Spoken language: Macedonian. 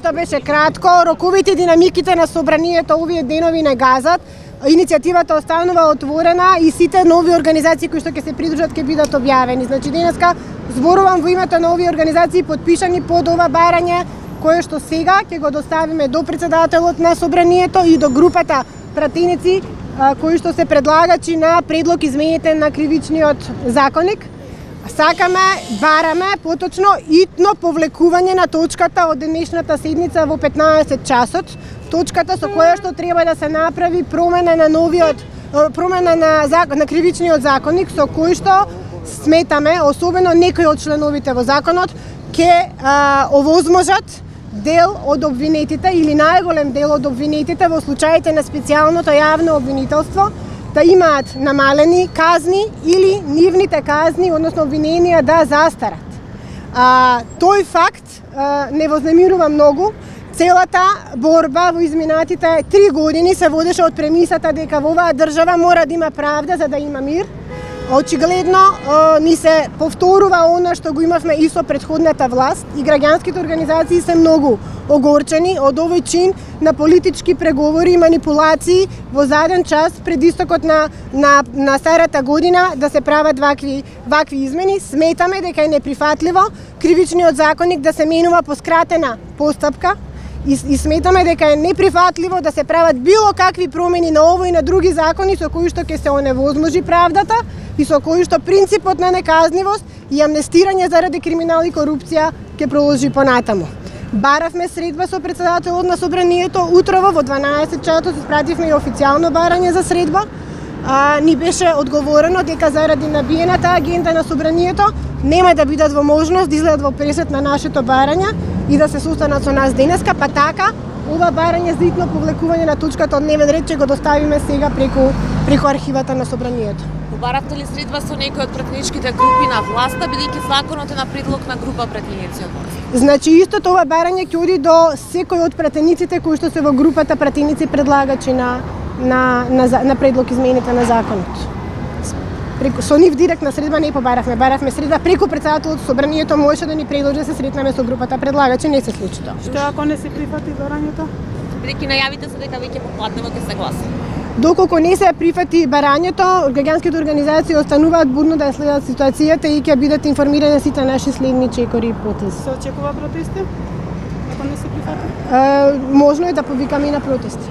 Моето беше кратко, роковите и динамиките на собранието овие денови не газат. Иницијативата останува отворена и сите нови организации кои што ќе се придружат ќе бидат објавени. Значи денеска зборувам во името на овие организации подпишани под ова барање кое што сега ќе го доставиме до председателот на собранието и до групата пратеници кои што се предлагачи на предлог измените на кривичниот законник. Сакаме, бараме поточно итно повлекување на точката од денешната седница во 15 часот, точката со која што треба да се направи промена на кривичниот законник со кој што сметаме, особено некои од членовите во законот, ќе овозможат дел од обвинетите или најголем дел од обвинетите во случаите на специјалното јавно обвинителство да имаат намалени казни или нивните казни, односно обвиненија да застарат. Тој факт не вознемирува многу. Целата борба во изминатите 3 години се водеше од премисата дека во оваа држава мора да има правда за да има мир. Очигледно ни се повторува она што го имавме и со претходната власт и граѓанските организации се многу огорчени од овој чин на политички преговори и манипулации во заден час пред истокот на старата година да се прават вакви измени. Сметаме дека е неприфатливо кривичниот законник да се менува по скратена постапка и сметаме дека е неприфатливо да се прават било какви промени на овој и на други закони со кои што ќе се оневозможи правдата и со кои што принципот на неказнивост и амнестирање заради криминал и корупција ќе продолжи понатаму. Баравме средба со председателот на собранието утрово во 12 часот, испративме и официјално барање за средба. Ни беше одговорено дека заради набиената агенда на собранието нема да бидат во можност да излезат во пресет на нашето барање и да се состанат со нас денеска, па така ова барање за итно повлекување на точката од дневен ред ќе го доставиме сега преку архивата на собранието. Баравте ли средба со некои од пратеничките групи на власта, бидејќи законот е на предлог на група пратеници од власт? Значи истото ова барање ќе оди до секој од пратениците кои што се во групата пратеници предлагачи на предлог измените на законот. Со нив директна средба не побаравме, баравме средба преку председателот собранието можеше да ни предложи да се сретнеме со групата предлагачи, не се случи тоа. Што ако не се прифати барањето? Бидејќи најавите се дека веќе попладнево ќе се гласа. Доколку не се прифати барањето, граѓанските организации остануваат будно да следат ситуацијата и ќе бидат информирани сите наши следни чекори и потези. Се очекува протести? Ако не се прифати? Можно е да повикаме и на протести.